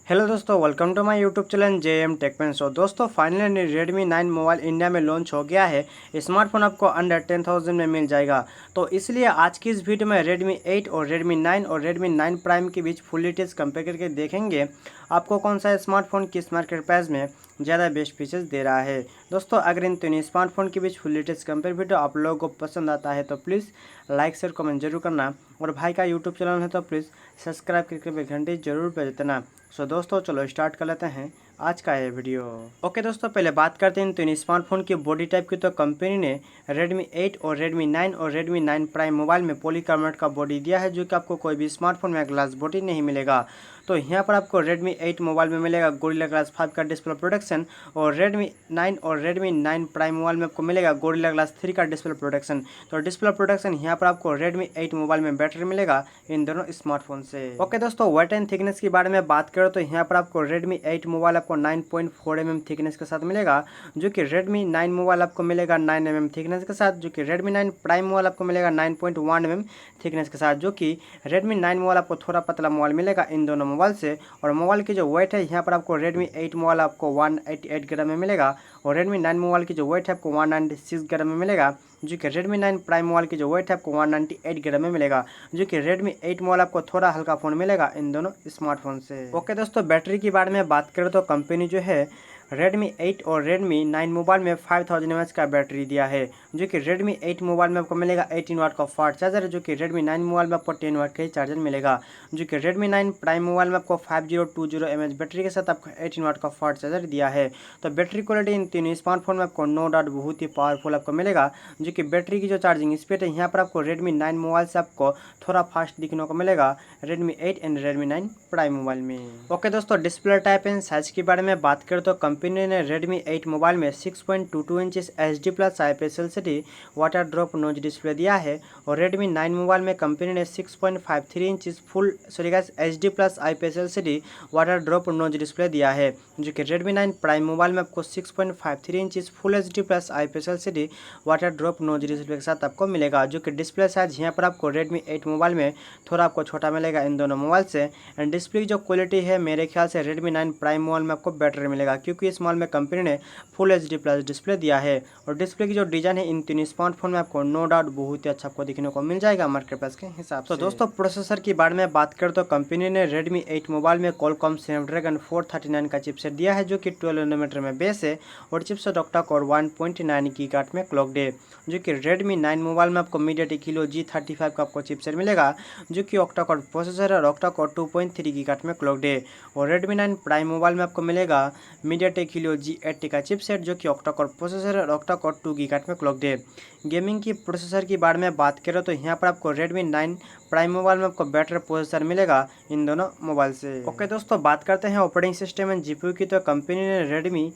Hello दोस्तों, welcome to my YouTube channel JM techman show. दोस्तों finally Redmi 9 mobile India में launch हो गया है। स्मार्टफोन आपको अंडर 10,000 में मिल जाएगा। तो इसलिए आज की इस वीडियो में रेडमी 8 और रेडमी 9 और रेडमी 9 प्राइम के बीच फुल डिटेल्स कंपेयर करके देखेंगे आपको कौन सा स्मार्टफोन किस मार्केट प्राइस में ज़्यादा बेस्ट फीचर्स दे रहा है। दोस्तों अगर इन तीनों स्मार्टफोन के बीच फुल डिटेल्स कंपेयर वीडियो आप लोगों को पसंद आता है तो प्लीज़ लाइक शेयर कमेंट जरूर करना, और भाई का यूट्यूब चैनल है तो प्लीज़ सब्सक्राइब करके घंटी जरूर बजा देना। सो दोस्तों चलो स्टार्ट कर लेते हैं आज का ये वीडियो। ओके दोस्तों, पहले बात करते हैं तो स्मार्टफोन की बॉडी टाइप की। तो कंपनी ने Redmi 8 और Redmi 9 और Redmi 9 प्राइम मोबाइल में पॉलीकार्बोनेट का बॉडी दिया है, जो कि आपको कोई भी स्मार्टफोन में ग्लास बॉडी नहीं मिलेगा। तो यहाँ पर आपको Redmi 8 मोबाइल में मिलेगा गोरिल्ला ग्लास 5 का डिस्प्ले प्रोटेक्शन, और Redmi 9 और Redmi 9 प्राइम मोबाइल में आपको मिलेगा गोरिल्ला ग्लास 3 का डिस्प्ले प्रोटेक्शन। तो डिस्प्ले प्रोटेक्शन यहाँ पर आपको Redmi 8 मोबाइल में बेटर मिलेगा इन दोनों स्मार्टफोन से। ओके दोस्तों, वेट एंड थिकनेस के बारे में बात करें तो यहाँ पर आपको Redmi 8 मोबाइल आपको 9.4 mm थिकनेस के साथ मिलेगा, जो कि Redmi 9 मोबाइल आपको मिलेगा 9 mm थिकनेस के साथ, जो कि Redmi 9 प्राइम मोबाइल आपको मिलेगा 9.1 mm थिकनेस के साथ, जो कि Redmi 9 मोबाइल आपको थोड़ा पतला मोबाइल मिलेगा इन दोनों मोबाइल से। और मोबाइल की जो वेट है यहाँ पर आपको Redmi 8 मोबाइल आपको 188 ग्राम में मिलेगा, और Redmi 9 मोबाइल की जो वेट है आपको 196 ग्राम में मिलेगा, जो कि Redmi 9 प्राइम मोबाइल की जो वेट है आपको 198 ग्राम में मिलेगा, जो कि Redmi 8 मोबाइल आपको थोड़ा हल्का फ़ोन मिलेगा इन दोनों स्मार्टफोन से। ओके दोस्तों, बैटरी के बारे में बात करें तो कंपनी जो है Redmi 8 और Redmi 9 मोबाइल में 5000 mAh का बैटरी दिया है, जो कि Redmi 8 मोबाइल में आपको मिलेगा 18 वाट का फास्ट चार्जर, जो कि Redmi 9 मोबाइल में आपको 10 वाट का ही चार्जर मिलेगा, जो कि Redmi 9 प्राइम मोबाइल में आपको 5020 mAh बैटरी के साथ आपको 18 वाट का फास्ट चार्जर दिया है। तो बैटरी क्वालिटी इन तीनों स्मार्टफोन में आपको नो डाउट बहुत ही पावरफुल आपको मिलेगा, जो कि बैटरी की जो चार्जिंग स्पीड है यहाँ पर आपको Redmi 9 मोबाइल से आपको थोड़ा फास्ट दिखने को मिलेगा Redmi 8 and Redmi 9 prime mobile में। ओके दोस्तों, डिस्प्ले टाइप एंड साइज के बारे में बात करें तो कंपनी ने Redmi 8 मोबाइल में 6.22 inch HD plus IPS LCD water drop नोच डिस्प्ले दिया है, और Redmi 9 मोबाइल में कंपनी ने 6.53 inch HD plus IPS LCD water drop नोच डिस्प्ले दिया है, जो कि Redmi 9 प्राइम मोबाइल में आपको 6.53 inch full HD plus IPS LCD water drop नोच डिस्प्ले के साथ आपको मिलेगा, जो कि डिस्प्ले साइज यहाँ पर आपको Redmi 8 मोबाइल में थोड़ा आपको छोटा मिलेगा इन दोनों मोबाइल से। एंड डिस्प्ले की जो क्वालिटी है मेरे ख्याल से Redmi 9 प्राइम मोबाइल में आपको बेटर मिलेगा, क्योंकि इस मोबाइल में कंपनी ने फुल HD प्लस डिस्प्ले दिया है। और डिस्प्ले की जो डिजाइन है इन तीनों स्मार्टफोन में आपको नो डाउट बहुत ही अच्छा आपको देखने को मिल जाएगा मार्केट प्राइस के हिसाब से। तो दोस्तों प्रोसेसर के बारे में बात करें तो कंपनी ने Redmi 8 मोबाइल में Qualcomm Snapdragon 439 का चिपसेट दिया है, जो कि 12 नैनोमीटर में बेस है, और चिपसेट ऑक्टा कोर 1.9 गीगाहर्ट्ज में क्लॉक्ड है, जो कि Redmi 9 मोबाइल में आपको MediaTek Helio G35 का आपको चिपसेट मिलेगा, जो कि ऑक्टा कोर प्रोसेसर और ऑक्टा कोर 2.3 गीगाहर्ट्ज में क्लॉक्ड है। और Redmi 9 प्राइम मोबाइल में आपको मिलेगा MediaTek Helio G80 का चिपसेट, जो कि ऑक्टा कोर प्रोसेसर और ऑक्टा कोर 2 गीगाहर्ट्ज में क्लॉक्ड है। गेमिंग की प्रोसेसर के बारे में बात करें तो यहाँ पर आपको Redmi 9 प्राइम मोबाइल में आपको बेटर प्रोसेसर मिलेगा इन दोनों मोबाइल से। ओके दोस्तों, बात करते हैं ऑपरेटिंग सिस्टम एंड जीपीयू की। तो कंपनी ने Redmi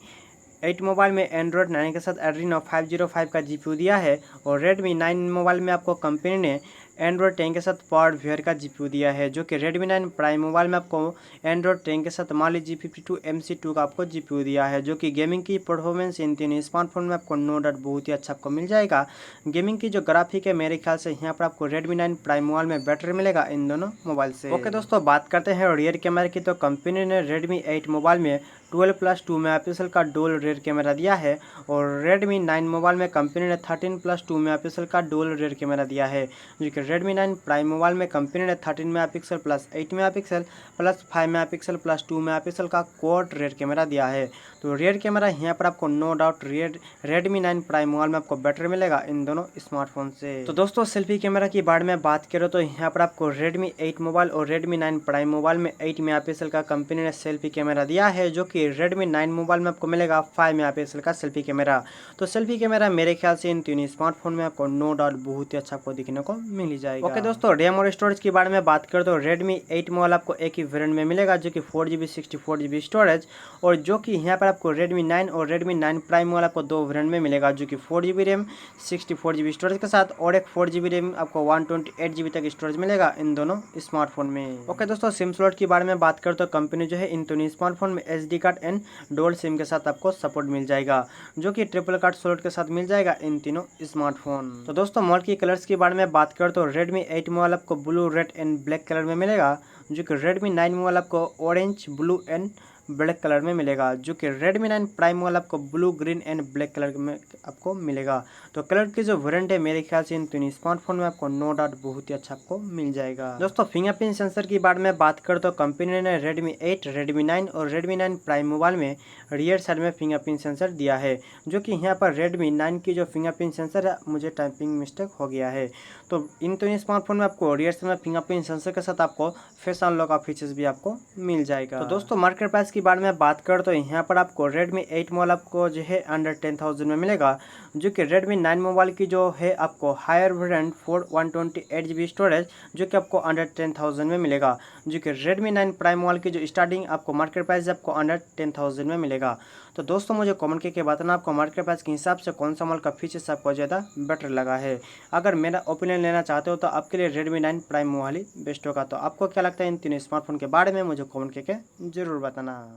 8 मोबाइल में Android 9 के साथ Adreno 505 का जीपीयू दिया है, और Redmi 9 मोबाइल में आपको कंपनी ने Android 10 के साथ पावर्ड वेयर का जीपीयू दिया है, जो कि Redmi 9 प्राइम मोबाइल में आपको Android 10 के साथ Mali G52 MC2 का आपको जीपीयू दिया है, जो कि गेमिंग की परफॉर्मेंस इन तीनों स्मार्टफोन में आपको नो डाउट बहुत ही अच्छा आपको मिल जाएगा। गेमिंग की जो ग्राफिक है मेरे ख्याल से यहाँ पर आपको Redmi 9 प्राइम मोबाइल में बेटर मिलेगा इन दोनों मोबाइल से। ओके दोस्तों, बात करते हैं रियर कैमरा की। तो कंपनी ने Redmi 8 मोबाइल में 12+2 मेगापिक्सल का डुअल रियर कैमरा दिया है, और Redmi 9 मोबाइल में कंपनी ने 13+2 मेगापिक्सल का डुअल रियर कैमरा दिया है, जो कि Redmi 9 प्राइम मोबाइल में कंपनी ने 13 megapixel plus 8 megapixel plus 5 megapixel plus 2 megapixel का क्वाड रियर कैमरा दिया है। तो रियर कैमरा यहाँ पर आपको no doubt Redmi 9 prime mobile में आपको बेटर मिलेगा इन दोनों स्मार्टफोन से। तो दोस्तों सेल्फी कैमरा की बारे में बात करें तो यहाँ पर आपको Redmi 8 मोबाइल और Redmi 9 प्राइम मोबाइल में 8 मेगापिक्सल का कंपनी ने सेल्फी कैमरा दिया है, जो कि Redmi 9 मोबाइल में आपको मिलेगा 5 मेगापिक्सल का सेल्फी कैमरा। तो सेल्फी कैमरा मेरे ख्याल से इन तीनों स्मार्टफोन में आपको नो डाउट बहुत ही अच्छा आपको दिखने को मिल ही जाएगा। ओके दोस्तों, रैम और स्टोरेज के बारे में बात करें तो Redmi 8 मोबाइल आपको एक ही वेरिएंट में मिलेगा, जो कि 4GB 64GB स्टोरेज, और जो कि यहाँ पर आपको Redmi 9 और Redmi 9 प्राइम मोबाइल आपको दो वेरिएंट में मिलेगा, जो कि 4GB रैम 64GB स्टोरेज के साथ, और एक 4GB रैम आपको 128GB तक स्टोरेज मिलेगा इन दोनों स्मार्टफोन में। ओके दोस्तों, सिम स्लॉट के बारे में बात करें तो कंपनी जो है इन दोनों स्मार्टफोन में SD card and dual SIM के साथ आपको सपोर्ट मिल जाएगा, जो कि ट्रिपल कार्ड स्लॉट के साथ मिल जाएगा इन तीनों स्मार्टफोन। तो दोस्तों मोबाइल की कलर्स के बारे में बात करें तो Redmi 8 मोबाइल आपको blue, red and black colour में मिलेगा, जो कि Redmi 9 मोबाइल आपको orange, blue and black colour में मिलेगा, जो कि Redmi 9 प्राइम मोबाइल आपको blue, green and black colour में आपको मिलेगा। तो कलर की जो वेरिएंट है मेरे ख्याल से इन तीन स्मार्टफोन में आपको नो डाउट बहुत ही अच्छा आपको मिल जाएगा। दोस्तों फिंगरप्रिंट सेंसर की बात में बात कर तो कंपनी ने Redmi 8, Redmi 9 और Redmi 9 प्राइम मोबाइल में रियर साइड में फिंगरप्रिंट सेंसर दिया है, जो कि यहाँ पर Redmi 9 की जो फिंगरप्रिंट सेंसर है मुझे टाइपिंग मिस्टेक हो गया है। तो इन तीन स्मार्टफोन में आपको रियर साइड में फिंगरप्रिंट सेंसर के साथ आपको फेस अनलॉक का फीचर्स भी आपको मिल जाएगा। तो दोस्तों मार्केट प्राइस की बारे में बात कर तो यहाँ पर आपको Redmi 8 मोबाइल आपको जो है अंडर 10,000 में मिलेगा, जो कि Redmi 9 मोबाइल की जो है आपको हायर वेरिएंट 128GB स्टोरेज जो कि आपको अंडर 10,000 में मिलेगा, जो कि Redmi 9 प्राइम मोबाइल की जो स्टार्टिंग आपको मार्केट प्राइस आपको अंडर 10,000 में मिलेगा। तो दोस्तों मुझे कमेंट करके बताना आपको मार्केट प्राइस के हिसाब से कौन सा मोबाइल का फीचर्स आपको ज़्यादा बेटर लगा है। अगर मेरा ओपिनियन लेना चाहते हो तो आपके लिए Redmi 9 प्राइम मोबाइल ही बेस्ट होगा। तो आपको क्या लगता है इन तीनों स्मार्टफोन के बारे में मुझे कमेंट करके जरूर बताना।